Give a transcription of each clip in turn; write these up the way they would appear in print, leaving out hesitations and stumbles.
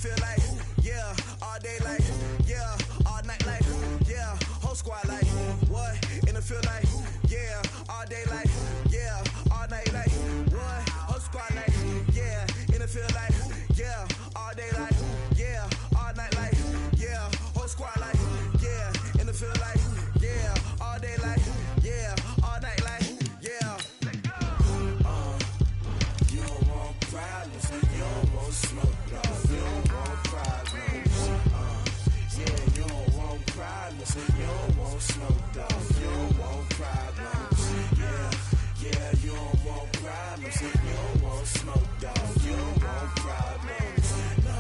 feel like, yeah, all day like, yeah, all night like, yeah, whole squad like, what? And it feel like, yeah, all day like, yeah, all night like, what? Whole squad like, yeah, and it feel like, yeah, all day like, yeah, all night like, yeah, whole squad like, yeah, and it feel like, yeah, all day like, yeah, all night like, yeah. You don't want problems, you don't want smoke, dog. You don't want problems. Yeah, you don't want problems, you don't want smoke, dog. You don't want problems. Yeah, you don't want problems, you don't want smoke, dog. You don't want problems. No,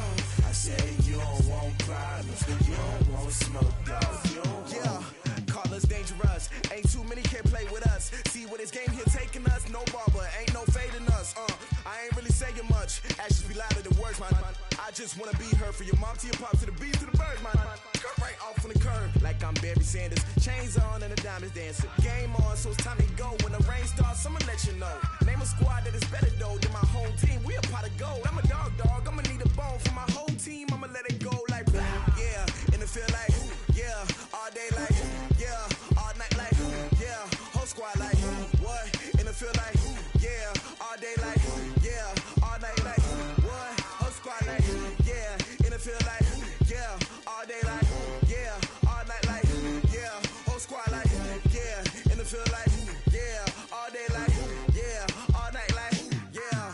I say you don't want problems, you don't want smoke, dog. You don't want. Call us dangerous. Ain't too many can play with us. See where this game here taking us. No barber, ain't no fading us. I ain't really saying much. Actions be louder than words, man. I just wanna be heard from your mom to your pop to the bees to the birds, man. Cut right off on the curb like I'm Barry Sanders. Chains on and the diamonds dancing. Game on, so it's time to go. When the rain starts, I'ma let you know. Name a squad that is better though than my home team. We a pot of gold. I'm a dog. I'ma need a bone for my whole team. I'ma let it go like blah. Yeah, and it feel like yeah, all day like yeah, all night like yeah, whole squad like what? And it feel like yeah, all day like yeah, all night like what? Whole squad like yeah, and it feel like yeah, all day like yeah, all night like yeah, whole squad like yeah, and it feel like yeah, all day like yeah, all night like yeah.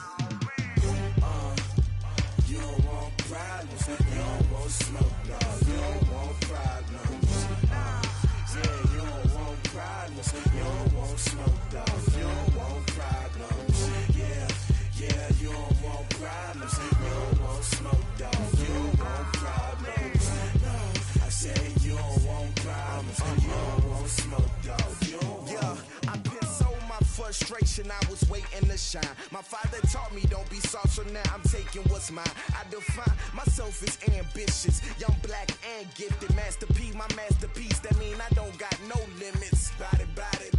You don't want problems, you don't want smoke, dog. You don't want problems. Yeah, you don't want problems, you don't want smoke, dog. You don't want problems. Yeah, you don't want problems, you don't want smoke, dog. You don't want problems. No, I say you don't want problems, you don't want smoke, dog. You don't want. Yeah, I piss on my frustration, I was waiting to shine. My father taught me don't be soft, so now I'm taking what's mine. I define myself as ambitious, young, black, and gifted. Master P, my masterpiece, that mean I don't got no limits. Bout it,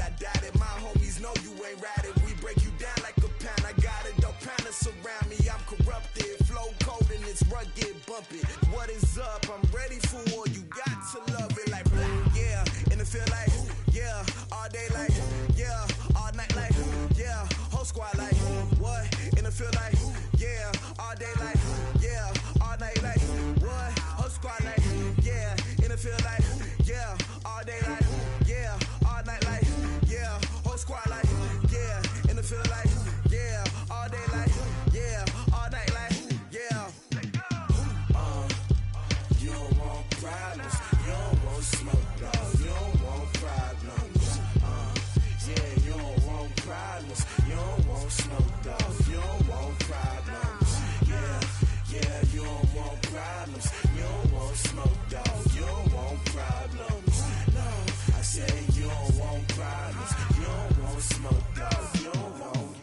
I doubt it. My homies know you ain't ratted. We break you down like a pound. I got it, dog pounders surround me. I'm corrupted, flow cold and it's rugged, bumpy. What is up? I'm ready for war. You got to love it like blah. Yeah, and it feel like yeah, all day like yeah, all night like yeah, whole squad like what? And it feel like yeah, all day like yeah, all night like what? Whole squad like yeah, and it feel like yeah, all day like yeah, all night like yeah, whole squad like yeah, and it feel like yeah, all day like yeah, all night like yeah. You don't want problems, you don't want smoke, dog. You don't want problems. Yeah, you don't want problems, you don't want smoke, dog. You don't want problems. Yeah, you don't want problems, you don't want smoke, dog. You don't want problems. No, I say you don't want problems, you don't want smoke, dog. You don't want.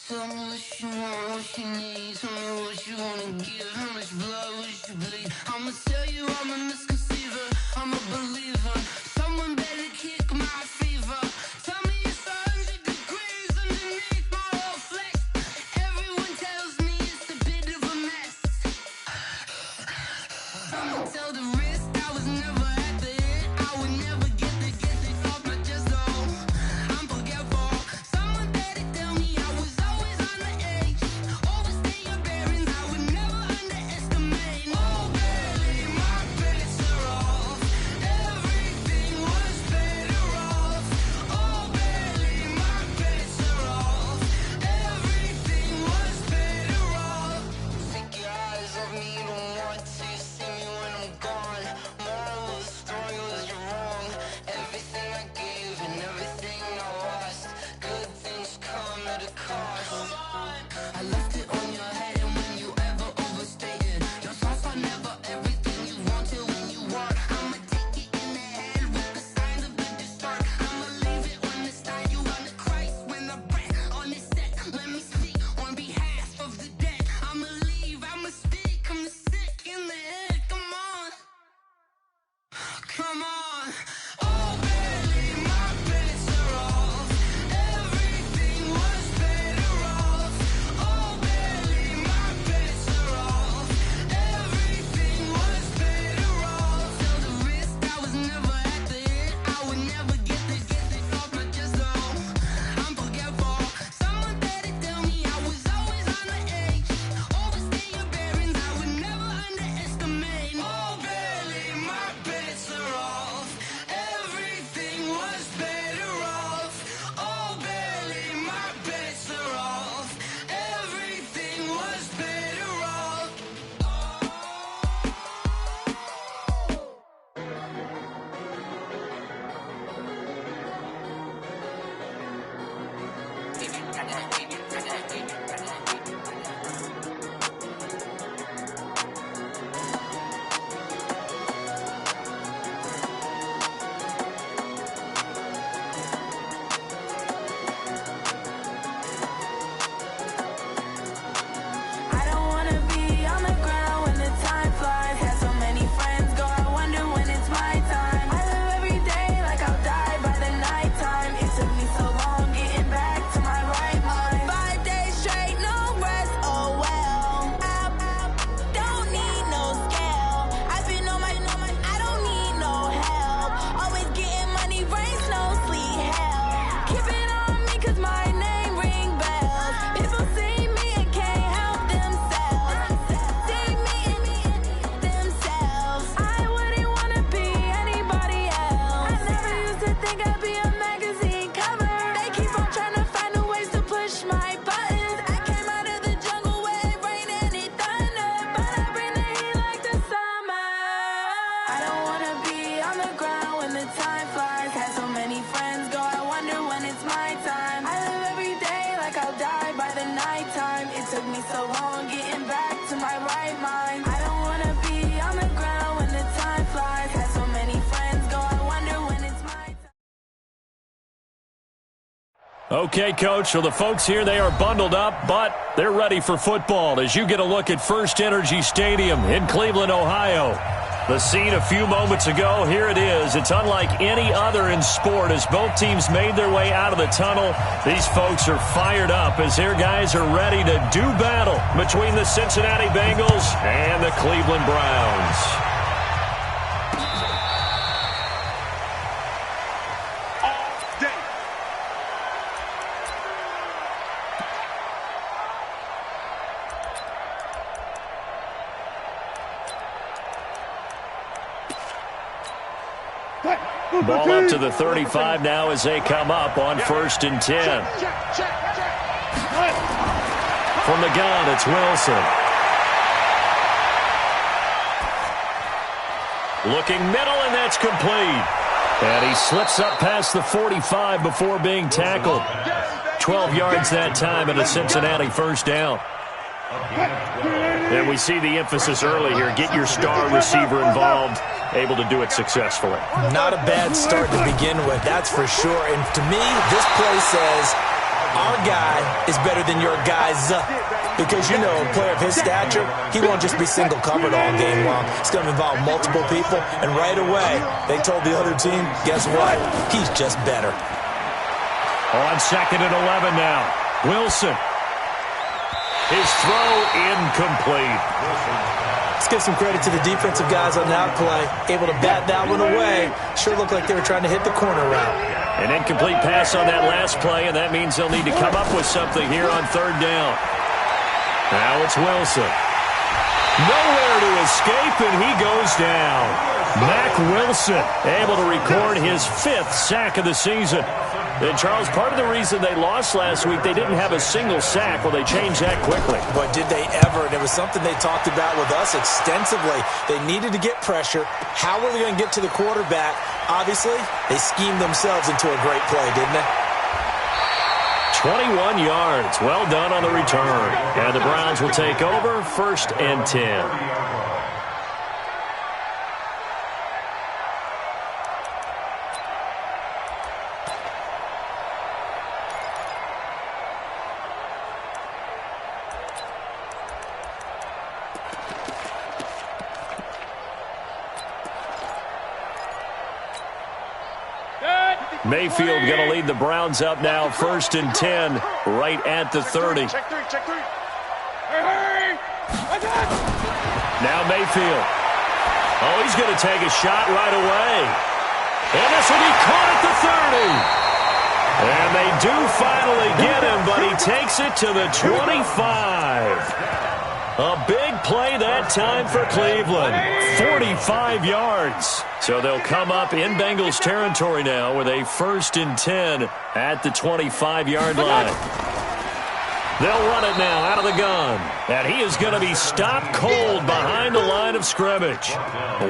Tell me what you want, what you need. Tell me what you wanna give. How much blood would you bleed? I'ma tell you I'm a misconceiver, I'm a believer. Someone better kick my fever. Tell me it's 100 degrees underneath my whole flesh. Everyone tells me it's a bit of a mess. Someone tell the risk I was never at the end. I would never get it off my chest though. I'm forgetful. Someone better tell me I was always on the edge. Overstay your bearings, I would never underestimate. Oh baby, my credits are off. nighttime. It took me so long getting back to my right mind. I don't wanna be on the ground when the time flies. Had so many friends go, I wonder when it's my time. Okay, Coach, so the folks here, they are bundled up, but they're ready for football as you get a look at First Energy Stadium in Cleveland, Ohio. The scene a few moments ago, here it is. It's unlike any other in sport as both teams made their way out of the tunnel. These folks are fired up as their guys are ready to do battle between the Cincinnati Bengals and the Cleveland Browns. Ball up to the 35 now as they come up on 1st and 10. From the gun, it's Wilson. Looking middle, and that's complete. And he slips up past the 45 before being tackled. 12 yards that time and a Cincinnati first down. And we see the emphasis early here. Get your star receiver involved, able to do it successfully. Not a bad start to begin with, that's for sure. And to me, this play says our guy is better than your guy's. Because, you know, a player of his stature, he won't just be single covered all game long. It's going to involve multiple people. And right away, they told the other team, guess what? He's just better. On 2nd and 11 now. Wilson. His throw incomplete. Let's give some credit to the defensive guys on that play. Able to bat that one away. Sure looked like they were trying to hit the corner route. An incomplete pass on that last play, and that means they'll need to come up with something here on 3rd down. Now it's Wilson. Nowhere to escape, and he goes down. Mack Wilson able to record his 5th sack of the season. And, Charles, part of the reason they lost last week, they didn't have a single sack. Well, they changed that quickly. But did they ever? And it was something they talked about with us extensively. They needed to get pressure. How were they going to get to the quarterback? Obviously, they schemed themselves into a great play, didn't they? 21 yards. Well done on the return. And the Browns will take over 1st and 10. Mayfield going to lead the Browns up now, 1st and 10, right at the 30. Check three. Hey! Now Mayfield. Oh, he's going to take a shot right away. And this will be caught at the 30. And they do finally get him, but he takes it to the 25. A big play that time for Cleveland. 45 yards. So they'll come up in Bengals territory now with a 1st and 10 at the 25-yard line. They'll run it now out of the gun. And he is going to be stopped cold behind the line of scrimmage.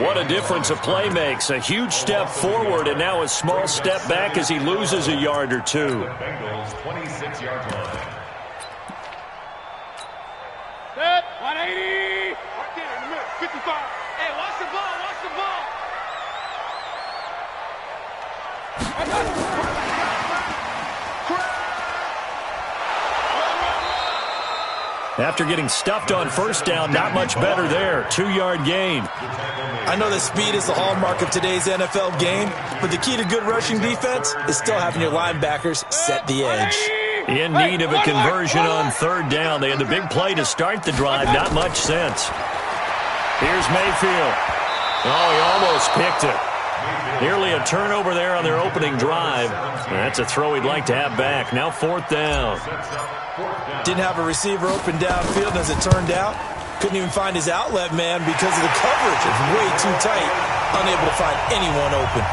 What a difference a play makes. A huge step forward and now a small step back as he loses a yard or two. Bengals 26-yard line. Set, 180. Right there in the middle, 55. Hey, watch the ball, watch the ball. After getting stuffed on 1st down, not much better there. 2-yard gain. I know that speed is the hallmark of today's NFL game, but the key to good rushing defense is still having your linebackers set the edge. In need of a conversion on 3rd down. They had the big play to start the drive. Not much sense. Here's Mayfield. Oh, he almost picked it. Nearly a turnover there on their opening drive. That's a throw he'd like to have back. Now 4th down. Didn't have a receiver open downfield, as it turned out. Couldn't even find his outlet man because of the coverage. It's way too tight. Unable to find anyone open.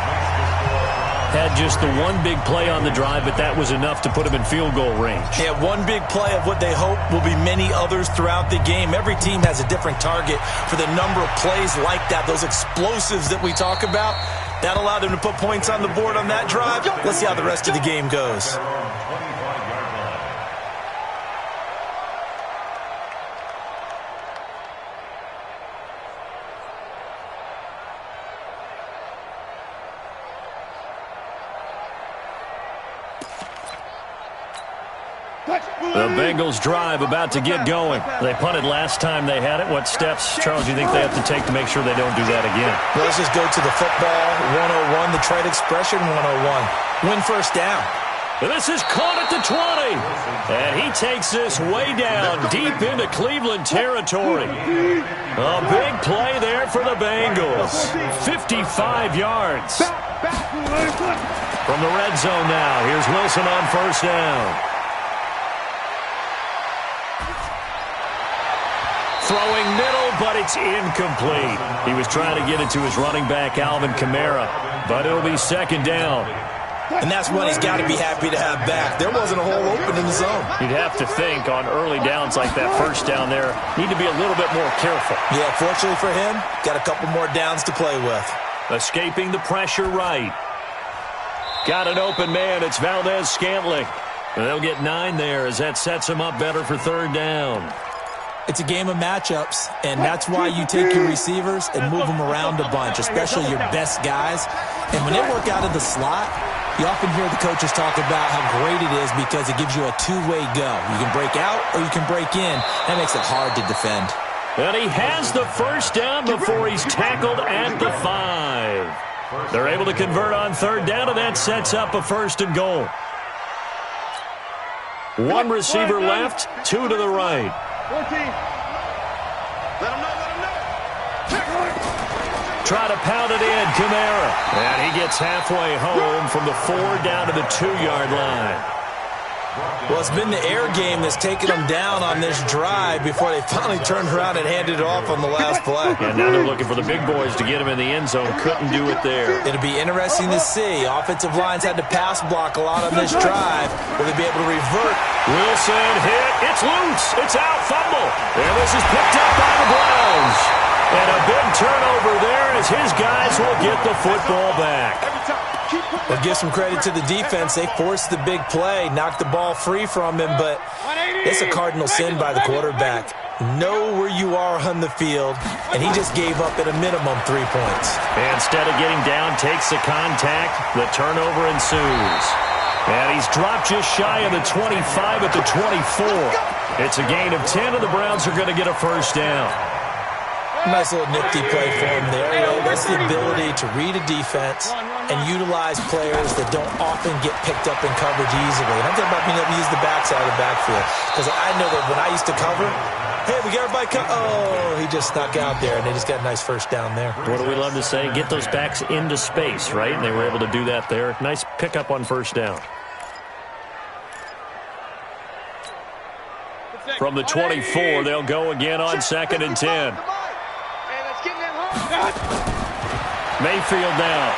Had just the one big play on the drive, but that was enough to put him in field goal range. Yeah, one big play of what they hope will be many others throughout the game. Every team has a different target for the number of plays like that, those explosives that we talk about. That allowed them to put points on the board on that drive. Let's see how the rest of the game goes. The Bengals drive about to get going. They punted last time they had it. What steps, Charles, do you think they have to take to make sure they don't do that again? Well, let's just go to the football 101, the trade expression 101. Win first down. And this is caught at the 20. And he takes this way down deep into Cleveland territory. A big play there for the Bengals. 55 yards. From the red zone now, here's Wilson on first down. Throwing middle, but it's incomplete. He was trying to get it to his running back, Alvin Kamara, but it'll be second down. And that's one he's got to be happy to have back. There wasn't a hole open in the zone. You'd have to think on early downs like that first down there, need to be a little bit more careful. Yeah, fortunately for him, got a couple more downs to play with. Escaping the pressure right. Got an open man. It's Valdez-Scantling. And they'll get 9 there as that sets him up better for third down. It's a game of matchups, and that's why you take your receivers and move them around a bunch, especially your best guys. And when they work out of the slot, you often hear the coaches talk about how great it is because it gives you a two-way go. You can break out or you can break in. That makes it hard to defend. And he has the first down before he's tackled at the 5. They're able to convert on third down, and that sets up a first and goal. 1 receiver left, 2 to the right. 14. Let him know. Try to pound it in, Kamara. And he gets halfway home from the 4 down to the 2-yard line. Well, it's been the air game that's taken them down on this drive before they finally turned around and handed it off on the last play. And now they're looking for the big boys to get him in the end zone. Couldn't do it there. It'll be interesting to see. Offensive lines had to pass block a lot on this drive. Will they be able to revert? Wilson hit. It's loose. It's out. Fumble. And this is picked up by the Browns. And a big turnover there as his guys will get the football back. Well, give some credit to the defense. They forced the big play, knocked the ball free from him, but it's a cardinal sin by the quarterback. Know where you are on the field, and he just gave up at a minimum 3 points. And instead of getting down, takes the contact. The turnover ensues. And he's dropped just shy of the 25 at the 24. It's a gain of 10, and the Browns are going to get a first down. Nice little nifty play for him there. You know, that's the ability to read a defense and utilize players that don't often get picked up in coverage easily. And I'm talking about being able to use the backside of the backfield. Because I know that when I used to cover, hey, we got everybody he just snuck out there, and they just got a nice first down there. What do we love to say? Get those backs into space, right? And they were able to do that there. Nice pickup on first down. From the 24, they'll go again on 2nd and 10. Mayfield now.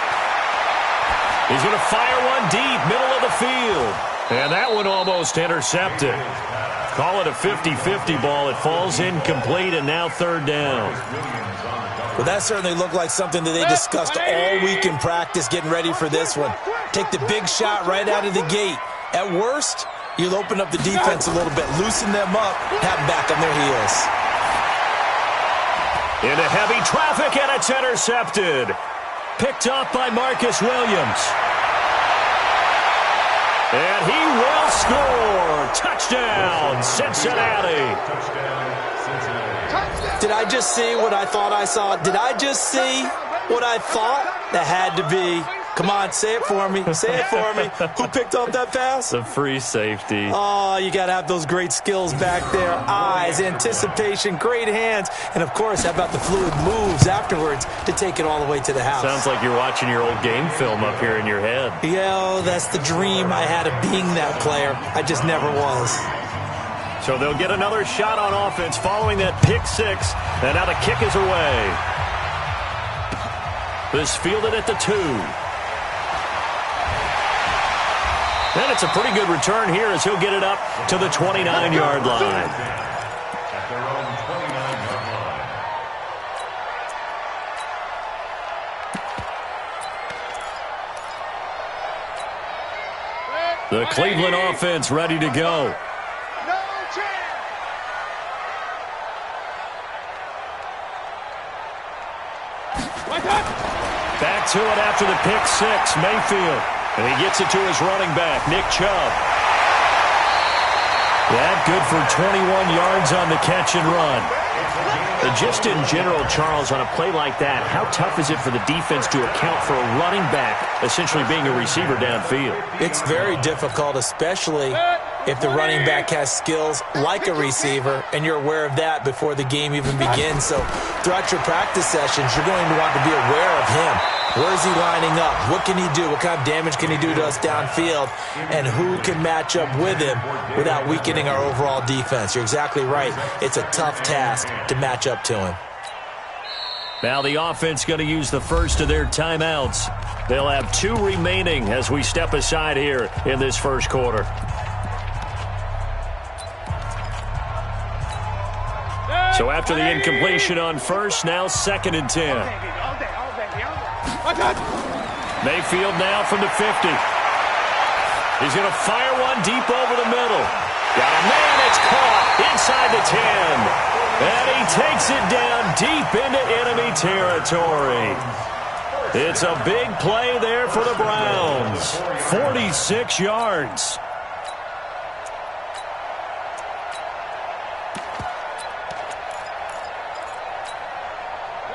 He's going to fire one deep, middle of the field. And that one almost intercepted. Call it a 50-50 ball. It falls incomplete, and now third down. Well, that certainly looked like something that they discussed all week in practice getting ready for this one. Take the big shot right out of the gate. At worst, you'll open up the defense a little bit, loosen them up, have them back on their heels. Into heavy traffic, and it's intercepted. Picked up by Marcus Williams. And he will score. Touchdown, Cincinnati. Did I just see what I thought I saw? Did I just see what I thought? That had to be. Come on, say it for me. Say it for me. Who picked up that pass? The free safety. Oh, you got to have those great skills back there. Eyes, anticipation, great hands. And, of course, how about the fluid moves afterwards to take it all the way to the house? Sounds like you're watching your old game film up here in your head. Yeah, that's the dream I had of being that player. I just never was. So they'll get another shot on offense following that pick six. And now the kick is away. This fielded at the 2. And it's a pretty good return here as he'll get it up to the 29-yard line. The Cleveland offense ready to go. Back to it after the pick six, Mayfield. And he gets it to his running back, Nick Chubb. That good for 21 yards on the catch and run. And just in general, Charles, on a play like that, how tough is it for the defense to account for a running back essentially being a receiver downfield? It's very difficult, especially if the running back has skills like a receiver, and you're aware of that before the game even begins. So throughout your practice sessions, you're going to want to be aware of him. Where is he lining up? What can he do? What kind of damage can he do to us downfield? And who can match up with him without weakening our overall defense? You're exactly right. It's a tough task to match up to him. Now the offense going to use the first of their timeouts. They'll have 2 remaining as we step aside here in this first quarter. So after the incompletion on first, now 2nd and 10. Mayfield now from the 50. He's going to fire one deep over the middle. Got a man, it's caught inside the 10. And he takes it down deep into enemy territory. It's a big play there for the Browns. 46 yards.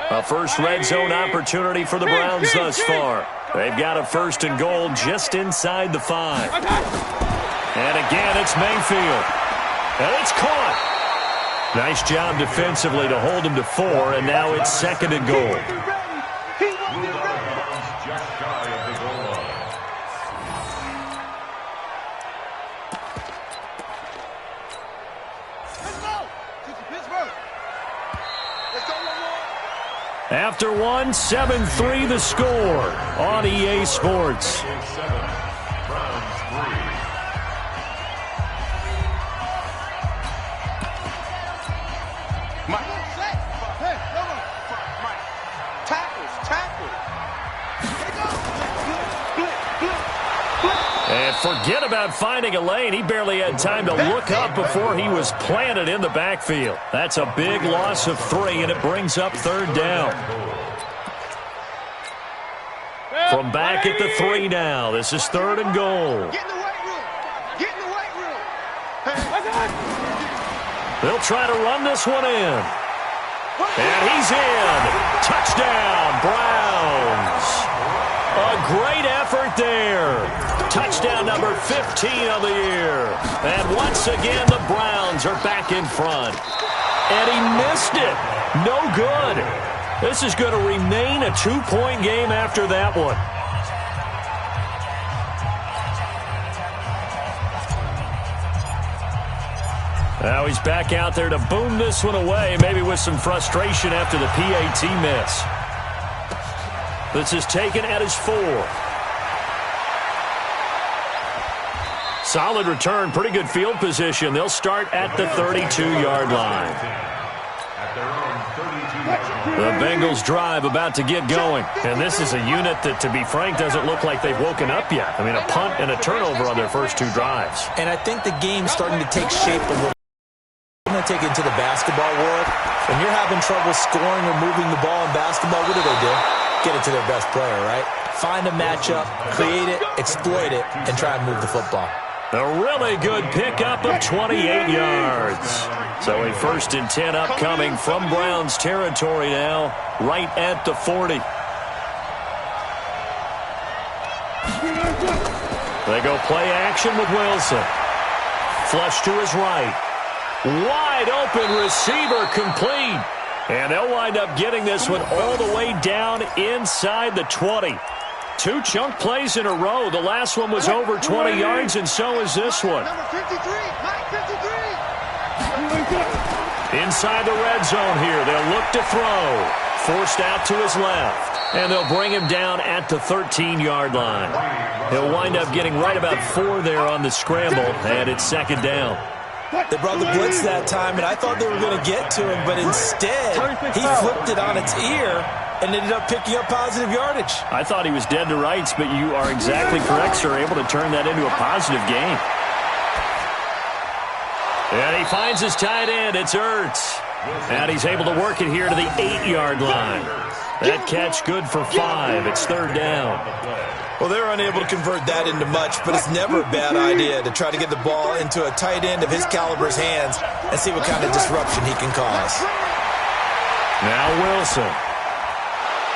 A first red zone opportunity for the Browns thus far. They've got a 1st and goal just inside the 5. And again, it's Mayfield. And it's caught. Nice job defensively to hold him to 4, and now it's 2nd and goal. After 1, 7-3 the score on EA Sports. And forget about finding a lane. He barely had time to look up before he was planted in the backfield. That's a big loss of 3, and it brings up 3rd down. From back at the 3 now, this is 3rd and goal. Get in the weight room. Get in the weight room. They'll try to run this one in. And he's in. Touchdown, Browns. A great effort there. Touchdown number 15 of the year. And once again, the Browns are back in front. And he missed it. No good. This is going to remain a 2-point game after that one. Now he's back out there to boom this one away, maybe with some frustration after the PAT miss. This is taken at his 4. Solid return, pretty good field position. They'll start at the 32-yard line. The Bengals drive about to get going. And this is a unit that, to be frank, doesn't look like they've woken up yet. I mean, a punt and a turnover on their first 2 drives. And I think the game's starting to take shape a little. I'm going to take it into the basketball world. When you're having trouble scoring or moving the ball in basketball, what do? Get it to their best player, right? Find a matchup, create it, exploit it, and try and move the football. A really good pickup of 28 yards. So a 1st and 10 upcoming from Browns territory now, right at the 40. They go play action with Wilson. Flush to his right. Wide open receiver complete. And they'll wind up getting this one all the way down inside the 20. 2 chunk plays in a row. The last one was over 20 yards, and so is this one. Number 53, Mike 53. Inside the red zone here. They'll look to throw. Forced out to his left. And they'll bring him down at the 13-yard line. He'll wind up getting right about 4 there on the scramble, and it's 2nd down. They brought the blitz that time, and I thought they were going to get to him, but instead, he flipped it on its ear and ended up picking up positive yardage. I thought he was dead to rights, but you are exactly correct, sir. Able to turn that into a positive gain. And he finds his tight end. It's Ertz. And he's able to work it here to the 8-yard line. That catch good for 5. It's third down. Well, they're unable to convert that into much, but it's never a bad idea to try to get the ball into a tight end of his caliber's hands and see what kind of disruption he can cause. Now Wilson.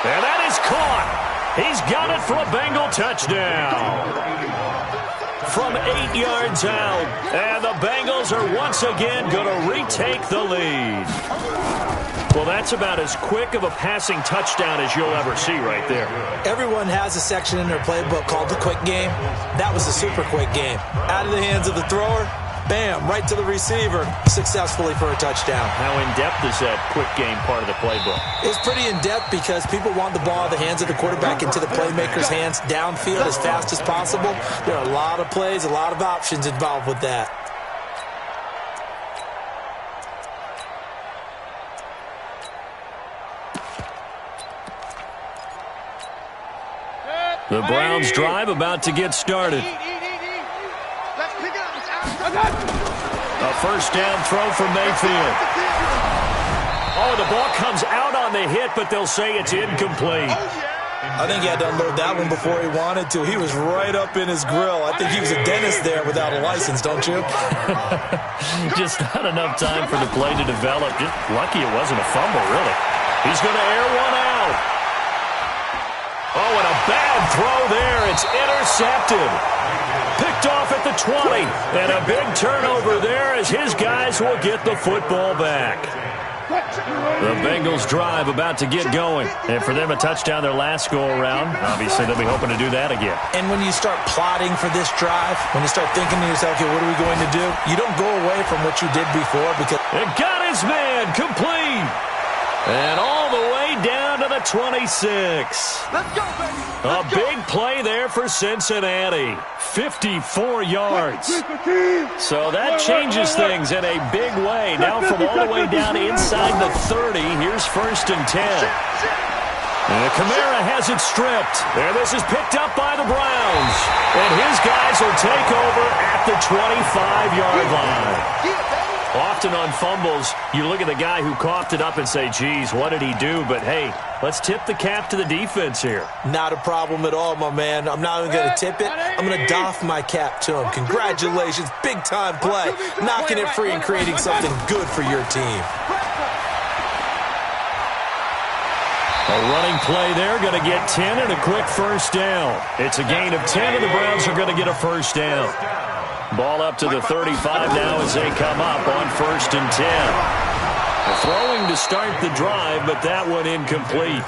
And that is caught. He's got it for a Bengal touchdown. From 8 yards out. And the Bengals are once again going to retake the lead. Well, that's about as quick of a passing touchdown as you'll ever see right there. Everyone has a section in their playbook called the quick game. That was a super quick game. Out of the hands of the thrower, bam, right to the receiver, successfully for a touchdown. How in-depth is that quick game part of the playbook? It's pretty in-depth because people want the ball in the hands of the quarterback into the playmaker's hands downfield as fast as possible. There are a lot of plays, a lot of options involved with that. The Browns drive about to get started. A first down throw from Mayfield. Oh, the ball comes out on the hit, but they'll say it's incomplete. I think he had to unload that one before he wanted to. He was right up in his grill. I think he was a dentist there without a license, don't you? Just not enough time for the play to develop. Just lucky it wasn't a fumble, really. He's going to air one out. Oh, and a bad throw there. It's intercepted. Picked off at the 20. And a big turnover there as his guys will get the football back. The Bengals drive about to get going. And for them, a touchdown their last go-around. Obviously, they'll be hoping to do that again. And when you start plotting for this drive, when you start thinking to yourself, okay, what are we going to do? You don't go away from what you did before because... It got his man complete. And all the way down to the 26. Let's go, baby. A big play there for Cincinnati. 54 yards. So that changes things in a big way. Now from all the way down inside the 30, here's first and 10. And Kamara has it stripped. And this is picked up by the Browns. And his guys will take over at the 25-yard line. Often on fumbles, you look at the guy who coughed it up and say, geez, what did he do? But, hey, let's tip the cap to the defense here. Not a problem at all, my man. I'm not even going to tip it. I'm going to doff my cap to him. Congratulations. Big-time play. Knocking it free and creating something good for your team. A running play there, going to get 10 and a quick first down. It's a gain of 10, and the Browns are going to get a first down. Ball up to the 35 now as they come up on first and 10. Throwing to start the drive, but that one incomplete.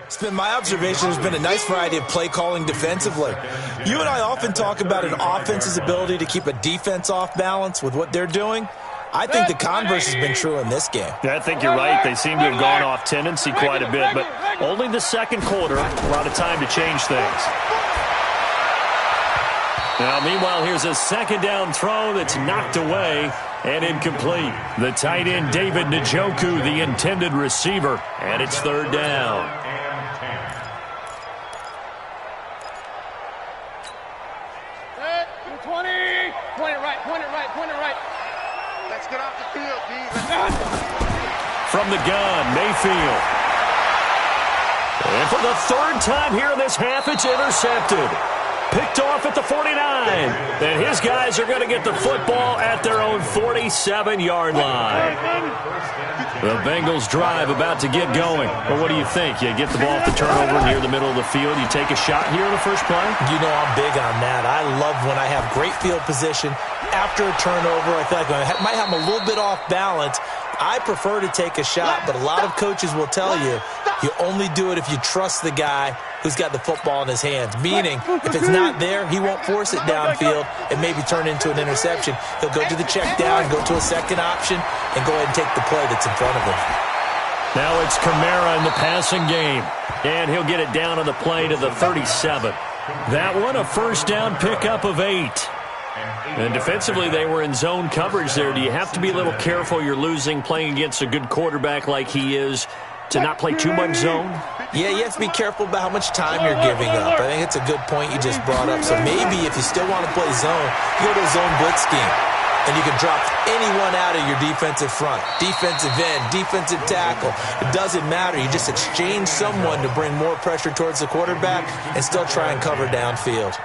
It's been my observation there's been a nice variety of play calling defensively. You and I often talk about an offense's ability to keep a defense off balance with what they're doing. I think the converse has been true in this game. Yeah, I think you're right. They seem to have gone off tendency quite a bit, but only the second quarter, a lot of time to change things. Now, meanwhile, here's a second down throw that's knocked away and incomplete. The tight end, David Njoku, the intended receiver, and it's third down. 20. Point it right, point it right, point it right. Let's get off the field, D. From the gun, Mayfield. And for the third time here in this half, it's intercepted. Picked off at the 49. And his guys are going to get the football at their own 47-yard line. The Bengals drive about to get going. Well, what do you think? You get the ball at the turnover near the middle of the field. You take a shot here in the first play? You know I'm big on that. I love when I have great field position. After a turnover, I feel like I might have them a little bit off balance. I prefer to take a shot, but a lot of coaches will tell you, you only do it if you trust the guy who's got the football in his hands. Meaning, if it's not there, he won't force it downfield and maybe turn into an interception. He'll go to the check down, go to a second option, and go ahead and take the play that's in front of him. Now it's Kamara in the passing game. And he'll get it down on the play to the 37. That one, a first down pickup of 8. And defensively, they were in zone coverage there. Do you have to be a little careful? You're losing, playing against a good quarterback like he is, to not play too much zone? Yeah, you have to be careful about how much time you're giving up. I think it's a good point you just brought up. So maybe if you still want to play zone, you go to a zone blitz scheme. And you can drop anyone out of your defensive front, defensive end, defensive tackle. It doesn't matter. You just exchange someone to bring more pressure towards the quarterback and still try and cover downfield.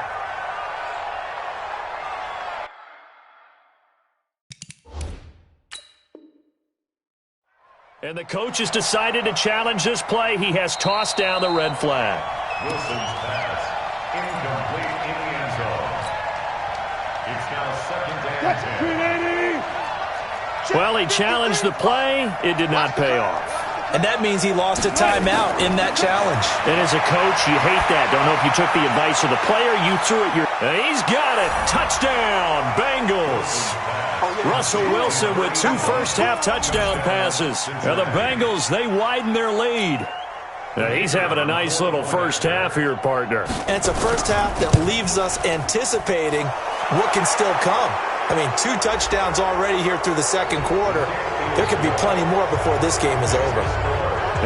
And the coach has decided to challenge this play. He has tossed down the red flag. Wilson's pass, incomplete in the end zone. It's now second down 10. Well, he challenged the play. It did not pay off. And that means he lost a timeout in that challenge. And as a coach, you hate that. Don't know if you took the advice of the player. You threw it. And he's got it. Touchdown, Bengals. Russell Wilson with 2 first-half touchdown passes. Now the Bengals, they widen their lead. Now he's having a nice little first half here, partner. And it's a first half that leaves us anticipating what can still come. I mean, 2 touchdowns already here through the second quarter. There could be plenty more before this game is over.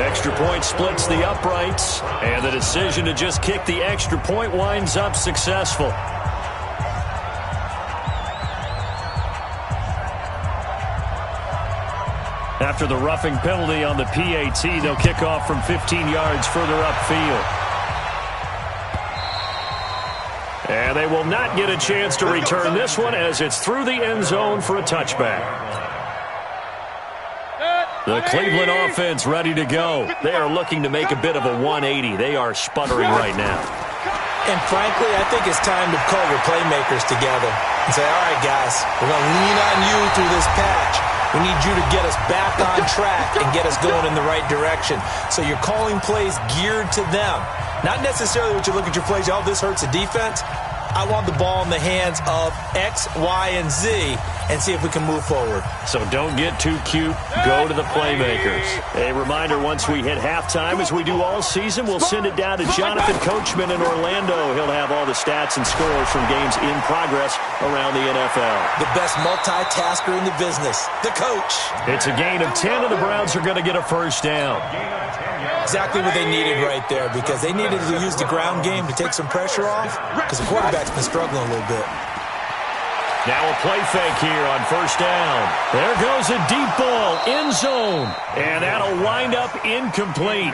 Extra point splits the uprights, and the decision to just kick the extra point winds up successful. After the roughing penalty on the PAT, they'll kick off from 15 yards further upfield. And they will not get a chance to return this one as it's through the end zone for a touchback. The Cleveland offense ready to go. They are looking to make a bit of a 180. They are sputtering right now. And frankly, I think it's time to call your playmakers together and say, all right, guys, we're going to lean on you through this patch. We need you to get us back on track and get us going in the right direction. So you're calling plays geared to them. Not necessarily what you look at your plays, oh, this hurts the defense. I want the ball in the hands of X, Y, and Z and see if we can move forward. So don't get too cute. Go to the playmakers. A reminder, once we hit halftime, as we do all season, we'll send it down to Jonathan Coachman in Orlando. He'll have all the stats and scores from games in progress around the NFL. The best multitasker in the business, the coach. It's a gain of 10, and the Browns are going to get a first down. Exactly what they needed right there, because they needed to use the ground game to take some pressure off, because the quarterback's been struggling a little bit. Now a play fake here on first down. There goes a deep ball, end zone, and that'll wind up incomplete.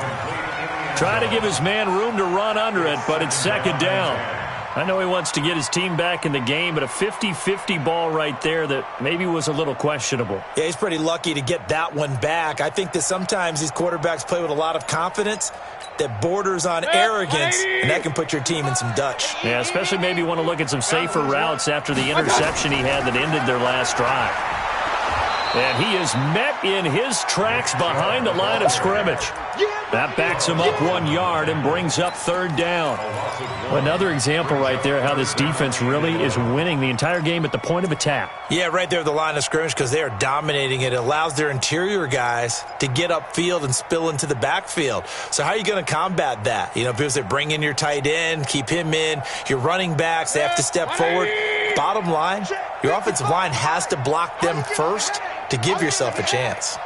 Trying to give his man room to run under it, but it's second down. I know he wants to get his team back in the game, but a 50-50 ball right there that maybe was a little questionable. Yeah, he's pretty lucky to get that one back. I think that sometimes these quarterbacks play with a lot of confidence that borders on arrogance, and that can put your team in some Dutch. Yeah, especially maybe want to look at some safer routes after the interception he had that ended their last drive. And he is met in his tracks behind the line of scrimmage. That backs him up 1 yard and brings up third down. Another example right there how this defense really is winning the entire game at the point of attack. Yeah, right there at the line of scrimmage because they are dominating it. It allows their interior guys to get upfield and spill into the backfield. So how are you going to combat that? You know, people say bring in your tight end, keep him in. Your running backs, they have to step forward. Bottom line, your offensive line has to block them first to give yourself a chance.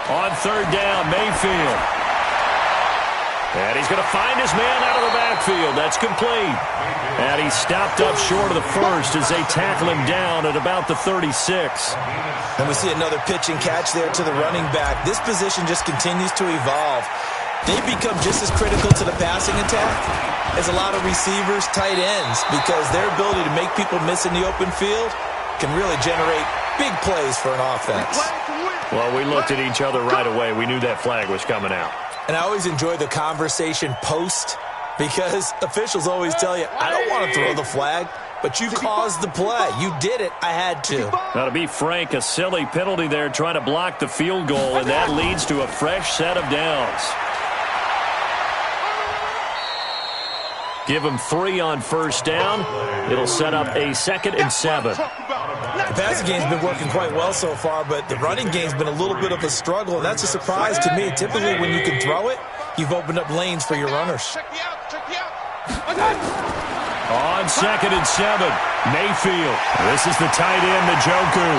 On third down, Mayfield. And he's going to find his man out of the backfield. That's complete. And he stopped up short of the first as they tackle him down at about the 36. And we see another pitch and catch there to the running back. This position just continues to evolve. They become just as critical to the passing attack as a lot of receivers, tight ends, because their ability to make people miss in the open field can really generate big plays for an offense. Well, we looked at each other right away. We knew that flag was coming out. And I always enjoy the conversation post because officials always tell you, I don't want to throw the flag, but you caused the play. You did it. I had to. Now, to be frank, a silly penalty there trying to block the field goal, and that leads to a fresh set of downs. Give him 3 on first down. It'll set up a 2nd and 7. The passing game's been working quite well so far, but the running game's been a little bit of a struggle, and that's a surprise to me. Typically, when you can throw it, you've opened up lanes for your runners. On 2nd and 7, Mayfield. This is the tight end, Njoku.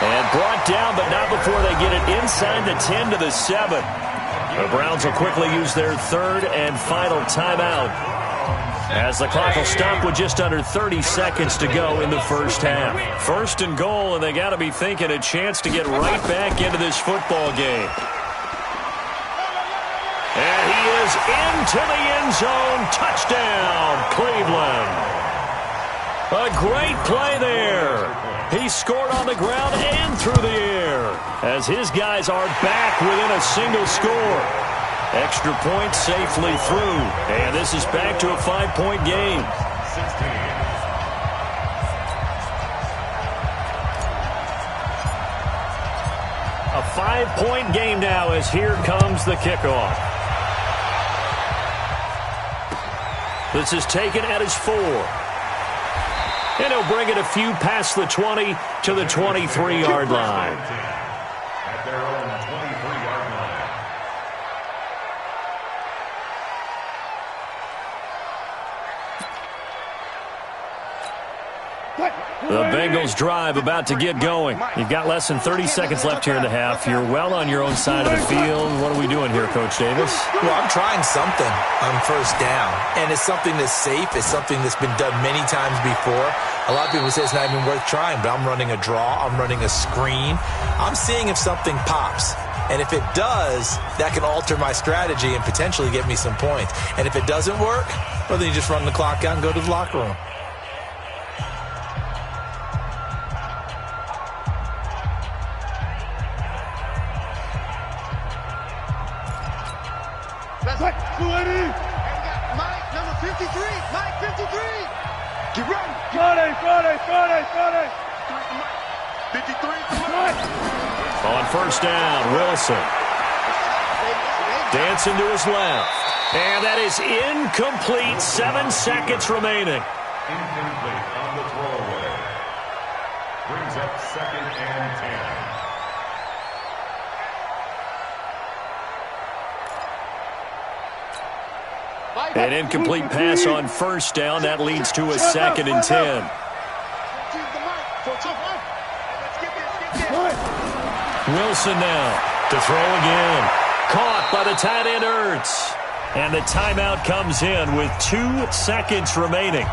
And brought down, but not before they get it inside the 10 to the 7. The Browns will quickly use their 3rd and final timeout, as the clock will stop with just under 30 seconds to go in the first half. 1st and goal, and they got to be thinking a chance to get right back into this football game. And he is into the end zone. Touchdown, Cleveland. A great play there. He scored on the ground and through the air as his guys are back within a single score. Extra point safely through. And this is back to a 5-point game. A 5-point game now as here comes the kickoff. This is taken at his 4. And he'll bring it a few past the 20 to the 23-yard line. At their own 23-yard line. The Bengals drive about to get going. You've got less than 30 seconds left here in the half. You're well on your own side of the field. What are we doing here, Coach Davis? Well, I'm trying something on first down, and it's something that's safe. It's something that's been done many times before. A lot of people say it's not even worth trying, but I'm running a draw. I'm running a screen. I'm seeing if something pops. And if it does, that can alter my strategy and potentially get me some points. And if it doesn't work, well, then you just run the clock out and go to the locker room. Mike, number 53. Mike, 53. Get ready. Friday. 53. On first down, Wilson. Dancing to his left. And that is incomplete. 7 seconds remaining. Incomplete on the throwaway. Brings up 2nd and 10. An incomplete pass on first down. That leads to a 2nd and 10. Wilson now to throw again. Caught by the tight end, Ertz. And the timeout comes in with 2 seconds remaining.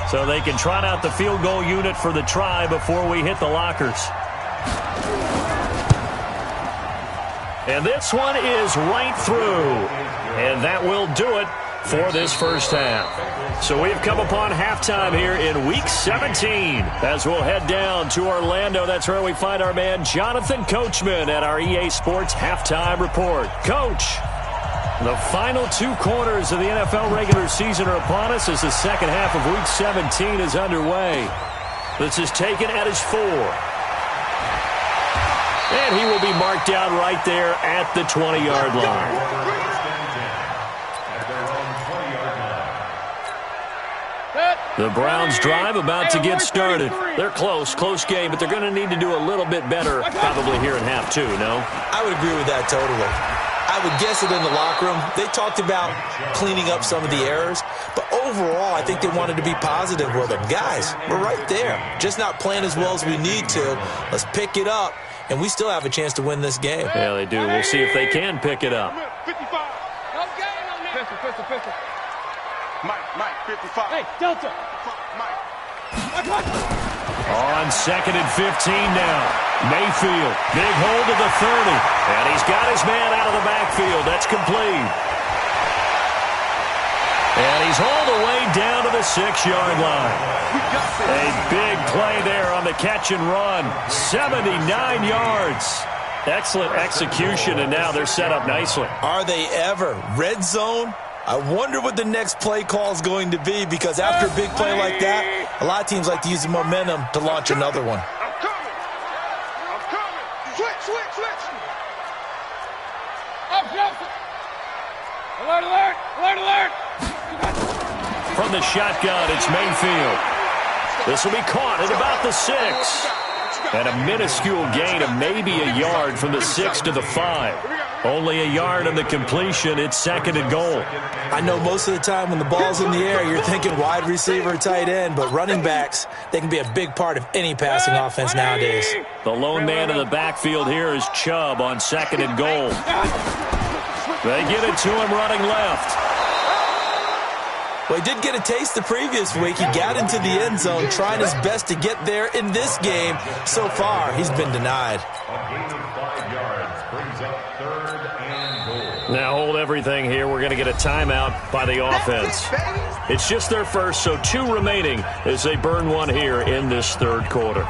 So they can trot out the field goal unit for the try before we hit the lockers. And this one is right through. And that will do it for this first half. So we've come upon halftime here in Week 17 as we'll head down to Orlando. That's where we find our man Jonathan Coachman at our EA Sports Halftime Report. Coach, the final 2 quarters of the NFL regular season are upon us as the second half of Week 17 is underway. This is taken at his 4. And he will be marked down right there at the 20-yard line. The Browns drive about to get started. They're close game, but they're going to need to do a little bit better probably here in half two, no? I would agree with that totally. I would guess it in the locker room. They talked about cleaning up some of the errors, but overall, I think they wanted to be positive with them. Guys, we're right there. Just not playing as well as we need to. Let's pick it up, and we still have a chance to win this game. Yeah, they do. We'll see if they can pick it up. 55. No game on that. Pistol. Mike, 55. Hey, Delta. Mike. On 2nd and 15 now. Mayfield, big hold of the 30. And he's got his man out of the backfield. That's complete. And he's hauled away down to the 6-yard line. A big play there on the catch and run. 79 yards. Excellent execution, and now they're set up nicely. Are they ever? Red zone? I wonder what the next play call is going to be, because after a big play like that, a lot of teams like to use the momentum to launch another one. I'm coming. Switch. Up, Johnson. Alert. From the shotgun, it's Mayfield. This will be caught at about the 6. And a minuscule gain of maybe a yard from the 6 to the 5. Only a yard on the completion. It's 2nd and goal. I know most of the time when the ball's in the air, you're thinking wide receiver, tight end, but running backs, they can be a big part of any passing offense nowadays. The lone man in the backfield here is Chubb on 2nd and goal. They get it to him running left. Well, he did get a taste the previous week. He got into the end zone, trying his best to get there in this game. So far, he's been denied. A gain of 5 yards brings up 3rd and goal. Now hold everything here. We're going to get a timeout by the offense. It's just their first, so 2 remaining as they burn one here in this 3rd quarter.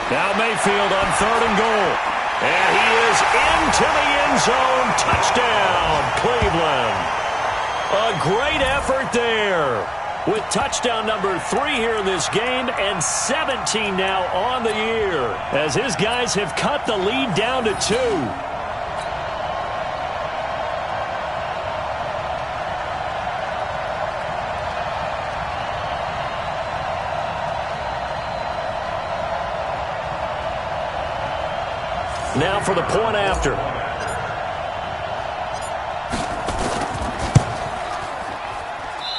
Now Mayfield on 3rd and goal. And he is into the end zone. Touchdown, Cleveland. A great effort there. With touchdown number 3 here in this game and 17 now on the year. As his guys have cut the lead down to 2. Now for the point after.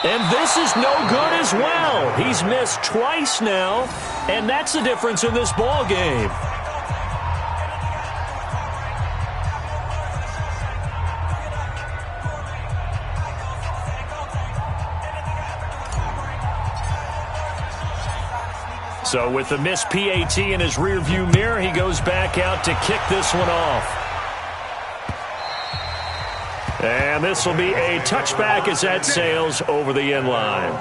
And this is no good as well. He's missed twice now, and that's the difference in this ball game. So with the missed PAT in his rearview mirror, he goes back out to kick this one off. And this will be a touchback as that sails over the end line.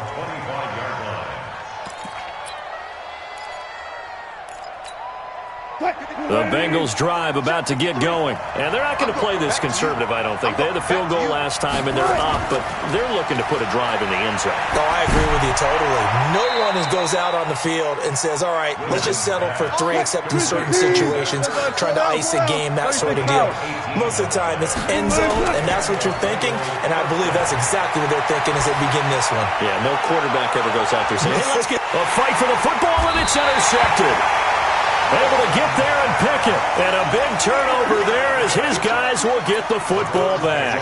The Bengals drive about to get going. And they're not going to play this conservative, I don't think. They had the field goal last time, and they're up, but they're looking to put a drive in the end zone. Oh, I agree with you totally. No one goes out on the field and says, all right, let's just settle for 3, except in certain situations, trying to ice a game, that sort of deal. Most of the time, it's end zone, and that's what you're thinking, and I believe that's exactly what they're thinking as they begin this one. Yeah, no quarterback ever goes out there saying, hey, let's get a fight for the football, and it's intercepted. Able to get there and pick it. And a big turnover there as his guys will get the football back.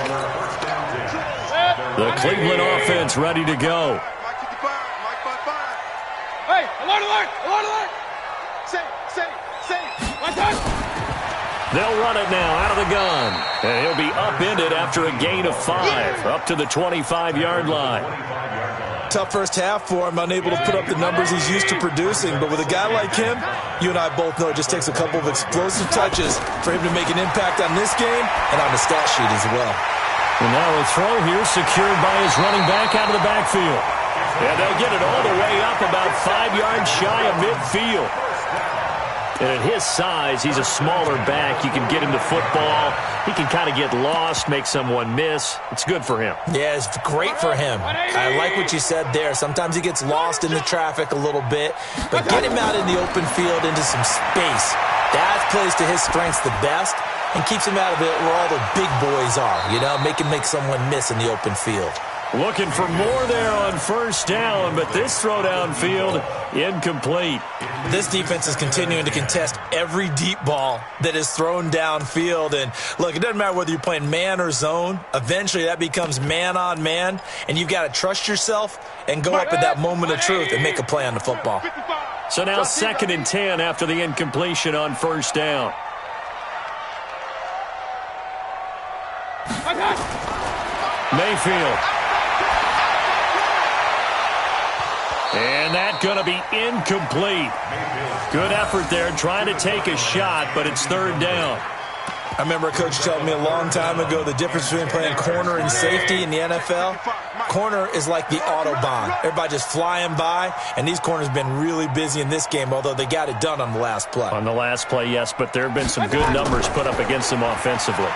The Cleveland offense ready to go. Hey, alert! Say. My touch. They'll run it now out of the gun. And he'll be upended after a gain of 5, up to the 25-yard line. Tough first half for him, unable to put up the numbers he's used to producing. But with a guy like him, you and I both know it just takes a couple of explosive touches for him to make an impact on this game and on the stat sheet as well. And now a throw here secured by his running back out of the backfield. And they'll get it all the way up about 5 yards shy of midfield. And at his size, he's a smaller back. You can get him the football. He can kind of get lost, make someone miss. It's good for him. Yeah, it's great for him. I like what you said there. Sometimes he gets lost in the traffic a little bit, but get him out in the open field into some space. That plays to his strengths the best and keeps him out of it where all the big boys are, you know, make him make someone miss in the open field. Looking for more there on first down, but this throw downfield, incomplete. This defense is continuing to contest every deep ball that is thrown downfield. And, look, it doesn't matter whether you're playing man or zone. Eventually that becomes man on man, and you've got to trust yourself and go up at that moment of truth and make a play on the football. So now 2nd and 10 after the incompletion on first down. Mayfield. And that's going to be incomplete. Good effort there trying to take a shot, but it's 3rd down. I remember a coach telling me a long time ago the difference between playing corner and safety in the NFL. Corner is like the Autobahn. Everybody just flying by, and these corners have been really busy in this game, although they got it done on the last play. On the last play, yes, but there have been some good numbers put up against them offensively.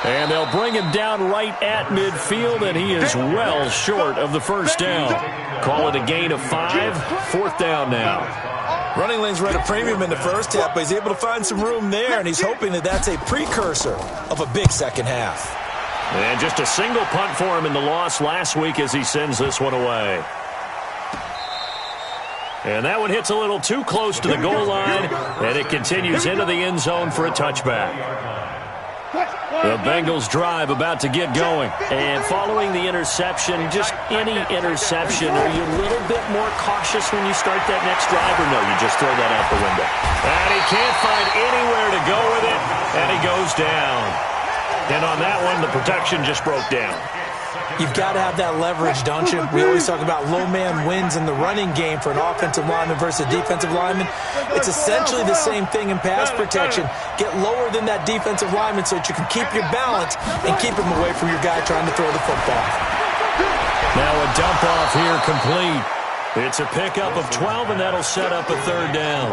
And they'll bring him down right at midfield, and he is well short of the first down. Call it a gain of 5, 4th down now. Running lanes were at a premium in the first half, but he's able to find some room there, and he's hoping that that's a precursor of a big second half. And just a single punt for him in the loss last week as he sends this one away. And that one hits a little too close to the goal line, and it continues into the end zone for a touchback. The Bengals drive about to get going. And following the interception, just any interception, are you a little bit more cautious when you start that next drive, or no, you just throw that out the window? And he can't find anywhere to go with it, and he goes down. And on that one, the protection just broke down. You've got to have that leverage, don't you? We always talk about low man wins in the running game for an offensive lineman versus a defensive lineman. It's essentially the same thing in pass protection. Get lower than that defensive lineman so that you can keep your balance and keep him away from your guy trying to throw the football. Now a dump off here complete. It's a pickup of 12, and that'll set up a 3rd down.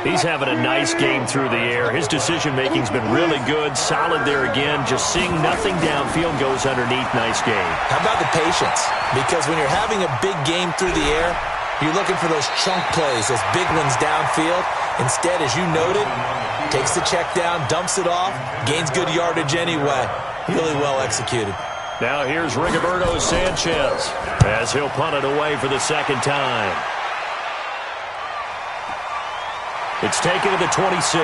He's having a nice game through the air. His decision-making's been really good. Solid there again. Just seeing nothing downfield goes underneath. Nice game. How about the patience? Because when you're having a big game through the air, you're looking for those chunk plays, those big ones downfield. Instead, as you noted, takes the check down, dumps it off, gains good yardage anyway. Really well executed. Now here's Rigoberto Sanchez as he'll punt it away for the 2nd time. It's taken to the 26.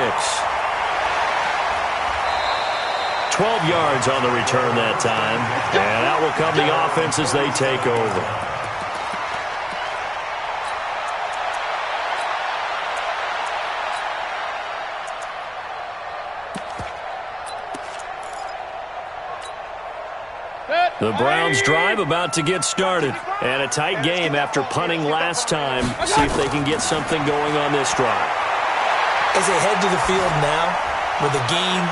12 yards on the return that time. And out will come the offense as they take over. The Browns drive about to get started. And a tight game after punting last time. See if they can get something going on this drive. As they head to the field now, with the game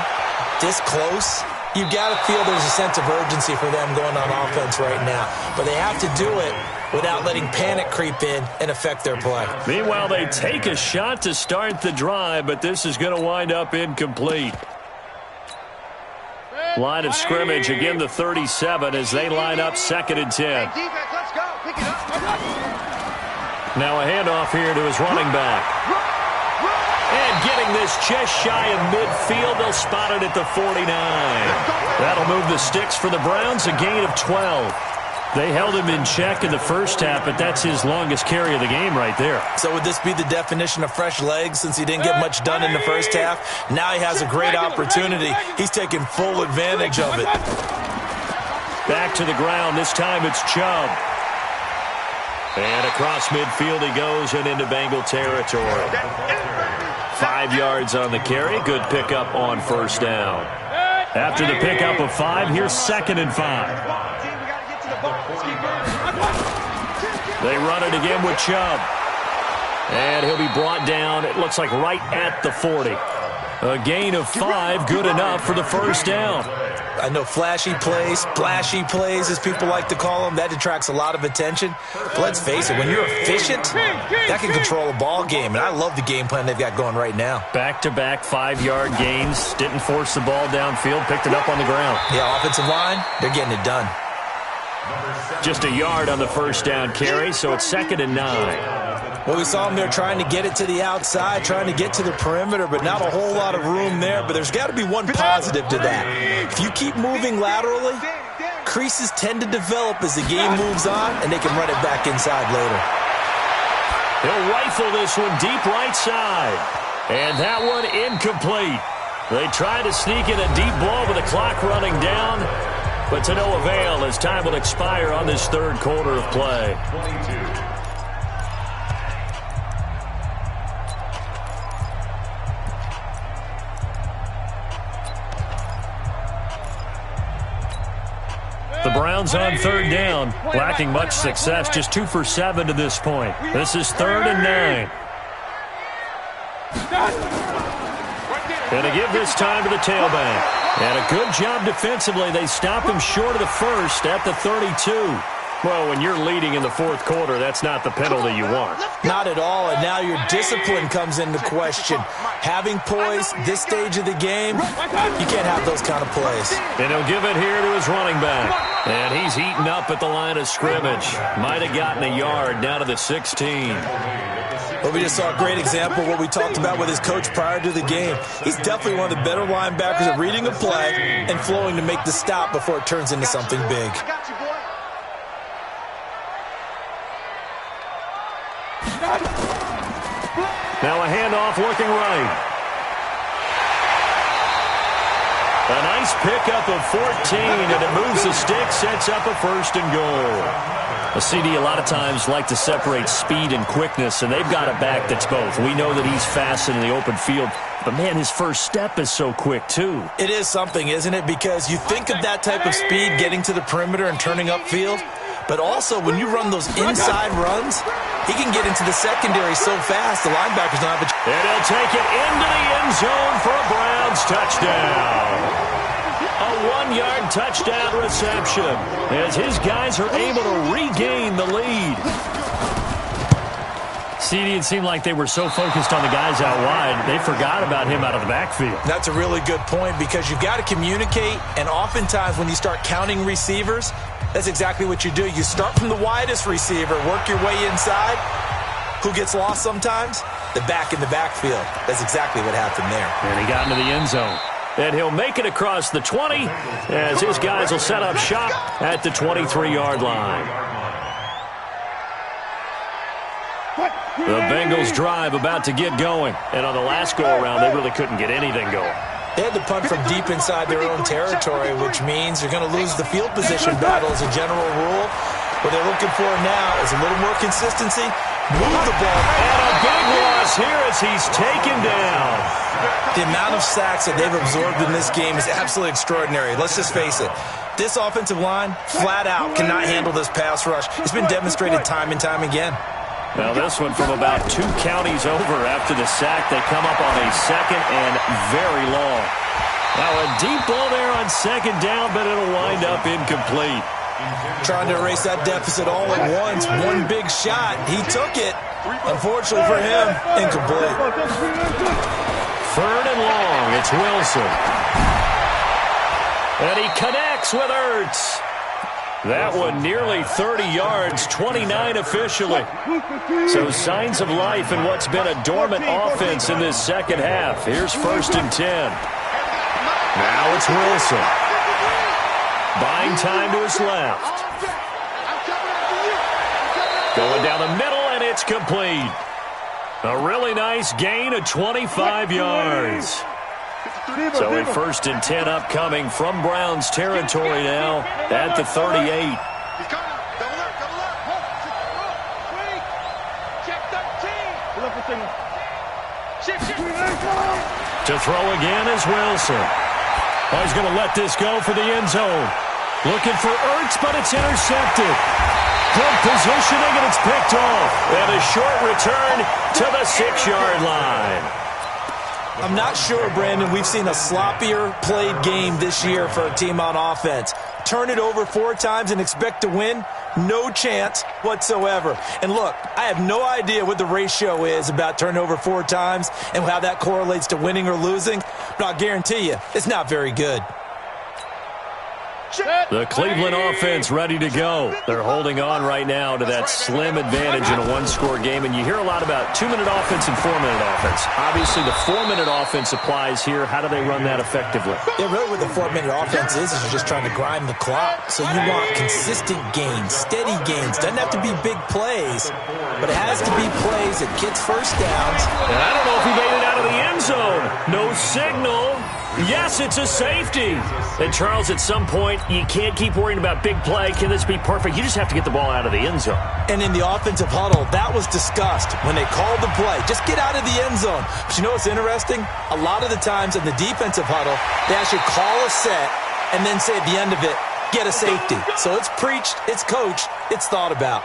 this close, you've got to feel there's a sense of urgency for them going on offense right now. But they have to do it without letting panic creep in and affect their play. Meanwhile, they take a shot to start the drive, but this is going to wind up incomplete. Line of scrimmage, again the 37 as they line up 2nd and 10. Now a handoff here to his running back. And getting this just shy of midfield, they'll spot it at the 49. That'll move the sticks for the Browns, a gain of 12. They held him in check in the first half, but that's his longest carry of the game right there. So would this be the definition of fresh legs since he didn't get much done in the first half? Now he has a great opportunity. He's taking full advantage of it. Back to the ground. This time it's Chubb. And across midfield he goes and into Bengal territory. 5 yards on the carry. Good pickup on first down. After the pickup of 5, here's 2nd and 5. They run it again with Chubb. And he'll be brought down, it looks like right at the 40. A gain of 5, good enough for the first down. I know flashy plays, splashy plays, as people like to call them, that attracts a lot of attention. But let's face it, when you're efficient, that can control a ball game. And I love the game plan they've got going right now. Back-to-back 5-yard gains. Didn't force the ball downfield. Picked it up on the ground. Yeah, offensive line, they're getting it done. Just a yard on the first down carry, so it's 2nd and 9. Well, we saw them there trying to get it to the outside, trying to get to the perimeter, but not a whole lot of room there. But there's got to be one positive to that. If you keep moving laterally, creases tend to develop as the game moves on, and they can run it back inside later. He'll rifle this one deep right side. And that one incomplete. They tried to sneak in a deep ball with the clock running down, but to no avail as time will expire on this third quarter of play. 22. The Browns on 3rd down, lacking much success, just 2 for 7 to this point. This is 3rd and 9. And to give this time to the tailback. And a good job defensively. They stop him short of the first at the 32. Well, when you're leading in the fourth quarter, that's not the penalty you want. Not at all, and now your discipline comes into question. Having poise this stage of the game, you can't have those kind of plays. And he'll give it here to his running back. And he's eaten up at the line of scrimmage. Might have gotten a yard down to the 16. But we just saw a great example of what we talked about with his coach prior to the game. He's definitely one of the better linebackers at reading a play and flowing to make the stop before it turns into something big. Now a handoff looking right. A nice pickup of 14, and it moves the stick, sets up a 1st and goal. A CD a lot of times like to separate speed and quickness, and they've got a back that's both. We know that he's fast in the open field, but man, his first step is so quick too. It is something, isn't it? Because you think of that type of speed getting to the perimeter and turning upfield, but also when you run those inside runs, he can get into the secondary so fast the linebackers don't have a chance. And he'll take it into the end zone for a Browns touchdown. A 1-yard touchdown reception as his guys are able to regain the lead. CD, it seemed like they were so focused on the guys out wide, they forgot about him out of the backfield. That's a really good point because you've got to communicate, and oftentimes when you start counting receivers, that's exactly what you do. You start from the widest receiver, work your way inside. Who gets lost sometimes? The back in the backfield. That's exactly what happened there. And he got into the end zone. And he'll make it across the 20 as his guys will set up shop at the 23-yard line. The Bengals drive about to get going. And on the last go-around, they really couldn't get anything going. They had to punt from deep inside their own territory, which means you're going to lose the field position battle as a general rule. What they're looking for now is a little more consistency. Move the ball. And a big loss here as he's taken down. The amount of sacks that they've absorbed in this game is absolutely extraordinary. Let's just face it. This offensive line, flat out, cannot handle this pass rush. It's been demonstrated time and time again. Now this one from about 2 counties over after the sack. They come up on a 2nd and very long. Now a deep ball there on 2nd down, but it'll wind up incomplete. Trying to erase that deficit all at once. One big shot. He took it. Unfortunately for him, incomplete. 3rd and long. It's Wilson. And he connects with Ertz. That one nearly 30 yards, 29 officially. So signs of life in what's been a dormant offense in this second half. Here's 1st and 10. Now it's Wilson. Buying time to his left. Going down the middle, and it's complete. A really nice gain of 25 yards. So a 1st and 10 upcoming from Browns territory now at the 38. To throw again is Wilson. Oh, he's going to let this go for the end zone. Looking for Ertz, but it's intercepted. Good positioning, and it's picked off. And a short return to the 6-yard line. I'm not sure, Brandon, we've seen a sloppier played game this year for a team on offense. Turn it over 4 times and expect to win? No chance whatsoever. And look, I have no idea what the ratio is about turning over 4 times and how that correlates to winning or losing, but I'll guarantee you, it's not very good. The Cleveland offense ready to go. They're holding on right now to that slim advantage in a one-score game, and you hear a lot about 2-minute offense and 4-minute offense. Obviously, the 4-minute offense applies here. How do they run that effectively? Yeah, really what the 4-minute offense is you're just trying to grind the clock. So you want consistent gains, steady gains. Doesn't have to be big plays, but it has to be plays that gets first downs. And I don't know if he made it out of the end zone. No signal. Yes, it's a safety. And, Charles, at some point, you can't keep worrying about big play. Can this be perfect? You just have to get the ball out of the end zone. And in the offensive huddle, that was discussed when they called the play. Just get out of the end zone. But you know what's interesting? A lot of the times in the defensive huddle, they actually call a set and then say at the end of it, get a safety. So it's preached, it's coached, it's thought about.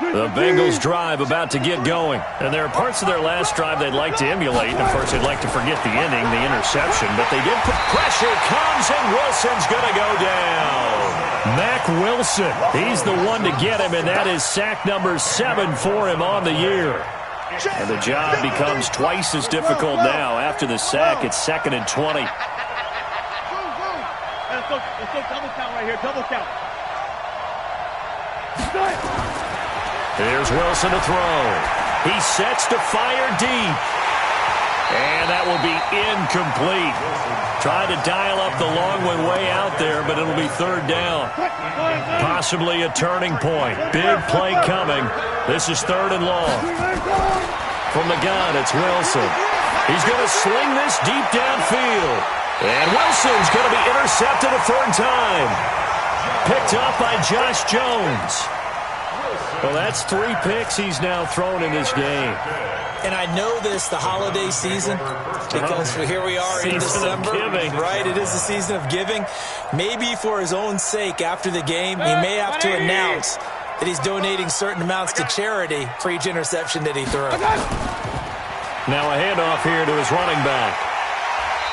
The Bengals drive about to get going. And there are parts of their last drive they'd like to emulate. And, of course, they'd like to forget the ending, the interception. But they did put pressure. Comes, and Wilson's going to go down. Mac Wilson, he's the one to get him, and that is sack number 7 for him on the year. And the job becomes twice as difficult now. After the sack, it's 2nd and 20. Let's go double count right here, double count. Here's Wilson to throw. He sets to fire deep. And that will be incomplete. Tried to dial up the long one way out there, but it'll be 3rd down. Possibly a turning point. Big play coming. This is 3rd and long. From the gun, it's Wilson. He's going to sling this deep downfield. And Wilson's going to be intercepted a 3rd time. Picked up by Josh Jones. Well, that's 3 picks he's now thrown in this game. And I know this, the holiday season, because here we are in December. Right, it is the season of giving. Maybe for his own sake, after the game, he may have to announce that he's donating certain amounts to charity for each interception that he threw. Now a handoff here to his running back.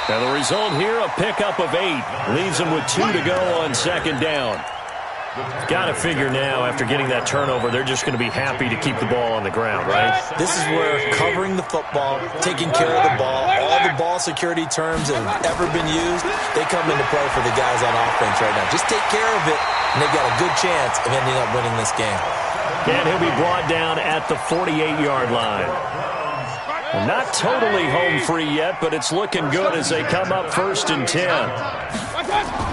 Now the result here, a pickup of 8. Leaves him with 2 to go on 2nd down. Got to figure now, after getting that turnover, they're just going to be happy to keep the ball on the ground, right? This is where covering the football, taking care of the ball, all the ball security terms that have ever been used, they come into play for the guys on offense right now. Just take care of it, and they've got a good chance of ending up winning this game. And he'll be brought down at the 48-yard line. Not totally home free yet, but it's looking good as they come up 1st and 10.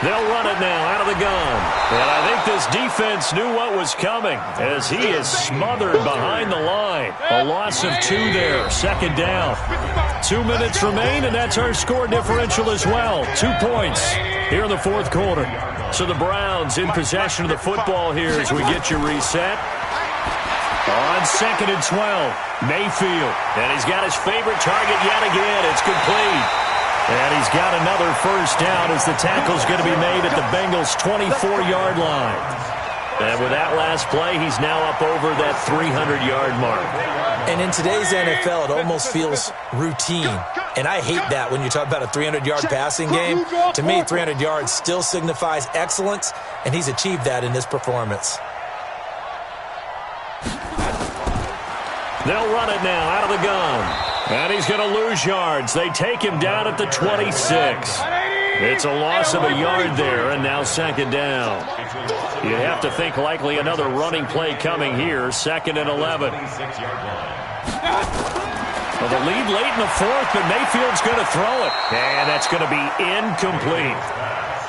They'll run it now out of the gun. And I think this defense knew what was coming as he is smothered behind the line. A loss of 2 there, 2nd down. 2 minutes remain, and that's our score differential as well. 2 points here in the 4th quarter. So the Browns in possession of the football here as we get you reset. On 2nd and 12, Mayfield. And he's got his favorite target yet again. It's complete. And he's got another 1st down as the tackle's going to be made at the Bengals' 24-yard line. And with that last play, he's now up over that 300-yard mark. And in today's NFL, it almost feels routine. And I hate that when you talk about a 300-yard passing game. To me, 300 yards still signifies excellence, and he's achieved that in this performance. They'll run it now out of the gun. And he's going to lose yards. They take him down at the 26. It's a loss of a yard there, and now 2nd down. You'd have to think likely another running play coming here, 2nd and 11. Well, the lead late in the 4th, but Mayfield's going to throw it. And that's going to be incomplete.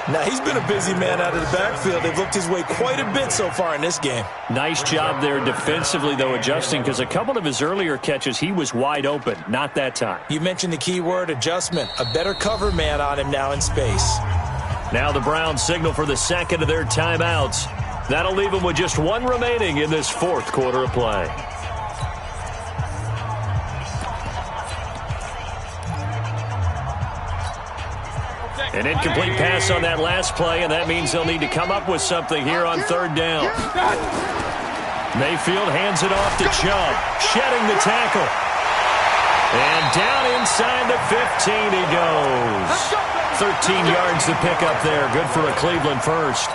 Now, he's been a busy man out of the backfield. They've looked his way quite a bit so far in this game. Nice job there defensively, though, adjusting, because a couple of his earlier catches, he was wide open. Not that time. You mentioned the key word, adjustment. A better cover man on him now in space. Now the Browns signal for the 2nd of their timeouts. That'll leave them with just 1 remaining in this 4th quarter of play. An incomplete pass on that last play, and that means they'll need to come up with something here on third down. Mayfield hands it off to Chubb, shedding the tackle. And down inside the 15 he goes. 13 yards to pick up there. Good for a Cleveland first.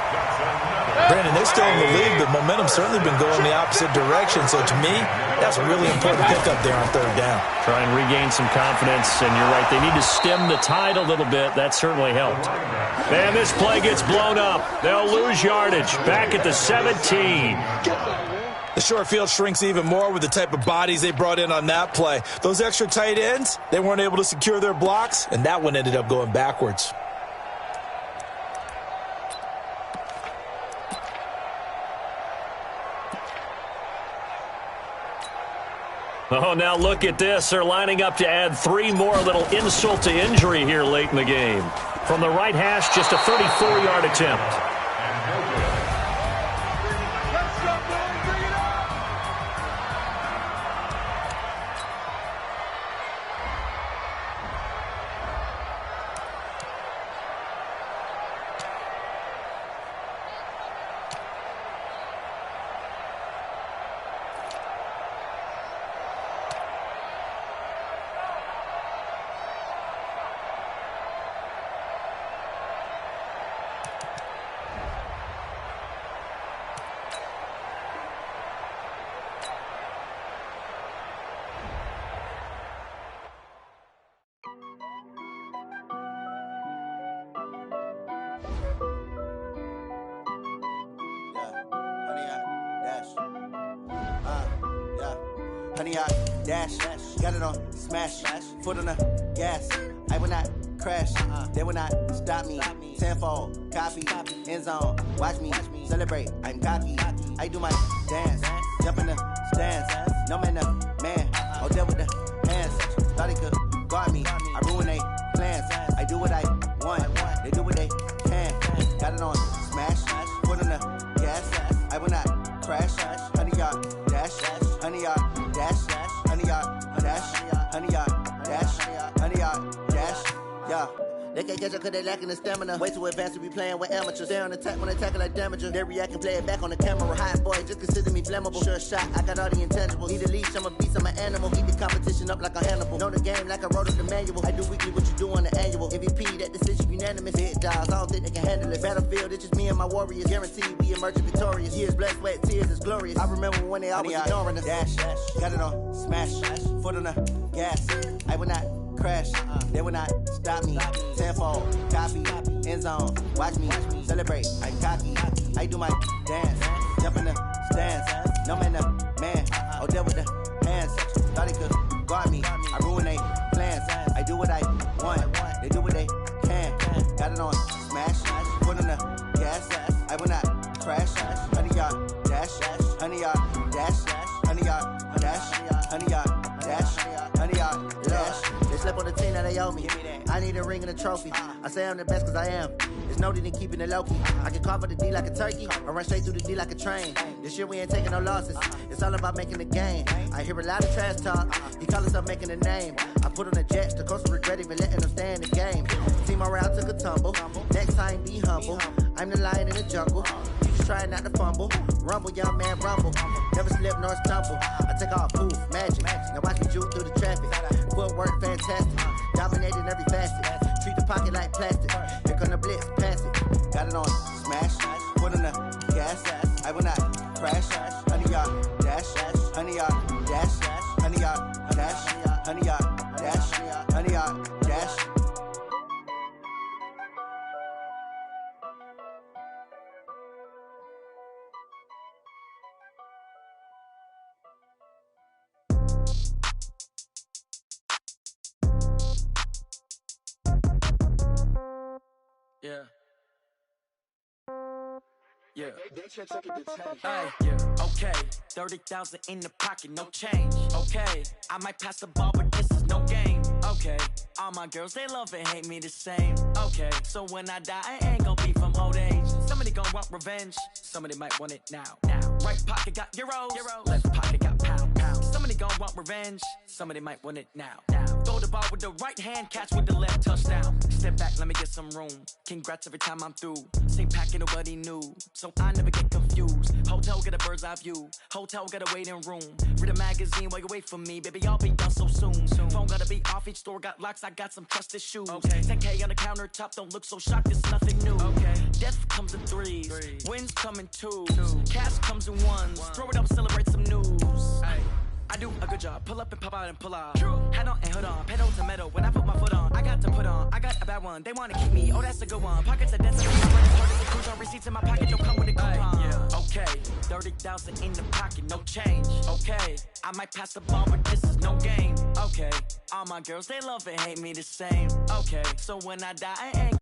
Brandon, they're still in the lead, but momentum's certainly been going the opposite direction. So to me, that's a really important pickup there on third down. Try and regain some confidence, and you're right. They need to stem the tide a little bit. That certainly helped. And this play gets blown up. They'll lose yardage. Back at the 17. The short field shrinks even more with the type of bodies they brought in on that play. Those extra tight ends, they weren't able to secure their blocks, and that one ended up going backwards. Oh, now look at this. They're lining up to add 3 more, a little insult to injury here late in the game. From the right hash, just a 34-yard attempt. Honey, I dash, got it on smash, foot on the gas. I will not crash, they will not stop me. Tenfold, copy, end zone, watch me celebrate. I'm cocky, I do my dance, jump in the stands. No man, man, I'll deal with the hands. Thought he could guard me, I ruin they plans. I do what I want, they do what they can. Got it on smash, foot on the gas. I will not crash, honey, y'all dash, honey, y'all. Dash, honey yard, dash, honey yard, dash, honey yard, dash, yeah. They can't catch up cause they lacking the stamina. Way too advanced to be playing with amateurs. Stay on attack when they tackle like damager. They react and play it back on the camera. Hot boy, just consider me flammable. Sure shot, I got all the intangibles. Need a leash, I'm a beast, I'm an animal. Eat the competition up like a Hannibal. Know the game like I wrote up the manual. I do weekly what you do on the annual. MVP, that decision unanimous. Big dogs, I don't think they can handle it. Battlefield, it's just me and my warriors. Guaranteed we emerging victorious. Years, blood, sweat, tears, it's glorious. I remember when they always ignoring us. Dash, got it on smash, foot on the gas. I will not crash, they will not stop me. Tenfold, copy, end zone, watch me celebrate. I'm cocky, I do my dance, jump in the stands. No man, man, I'll deal with the hands. Thought he could guard me, I ruin they plans. I do what I want, they do what they can. Got it on smash, foot on the gas. I will not crash, honey yard, dash, honey yard, dash, honey yard, dash, honey yard, dash, honey yard, dash. Slip on the team that they owe me. I need a ring and a trophy. I say I'm the best cause I am. There's no need in keeping it low-key. I can carve up the D like a turkey or run straight through the D like a train. This year we ain't taking no losses. It's all about making the game. I hear a lot of trash talk. He call himself making a name. I put on the Jets. The coach will regret even letting them stay in the game. Team around took a tumble. Next time be humble. I'm the lion in the jungle. You just try not to fumble. Rumble, young man, rumble. Never slip nor stumble. I take off, poof, magic. Now watch me juke through the traffic. Footwork fantastic. Dominating every facet. Treat the pocket like plastic. Here come the blitz, pass it. Got it on smash. Foot on the gas. I will not crash. Honey yard, dash. Honey yard, dash. Honey yard, dash. Honey yard, dash. Honey yard, dash. Yeah. Yeah. Hey, yeah. Okay. 30,000 in the pocket, no change. Okay. I might pass the ball, but this is no game. Okay. All my girls, they love and hate me the same. Okay. So when I die, I ain't gonna be from old age. Somebody gonna want revenge. Somebody might want it now. Right pocket got euros. Left pocket got pound. Somebody gon' want revenge. Somebody might want it now. Throw the ball with the right hand, catch with the left, touchdown. Step back, let me get some room. Congrats every time I'm through. Same packing, nobody knew, so I never get confused. Hotel get a bird's eye view. Hotel got a waiting room. Read a magazine while you wait for me, baby. I'll be done so soon. Phone gotta be off, each store got locks. I got some trusted shoes. 10K on the countertop, don't look so shocked. It's nothing new. Death comes in threes, wins come in twos, cash comes in ones. Throw it up, celebrate some news. I do a good job, pull up and pop out and pull out. Head on and hood on, pedal to metal. When I put my foot on, I got to put on. I got a bad one, they wanna keep me. Oh, that's a good one. Pockets are dense, cruise on receipts in my pocket, don't come with a coupon. Okay, 30,000 in the pocket, no change. Okay, I might pass the ball, but this is no game. Okay, all my girls, they love and hate me the same. Okay, so when I die, I ain't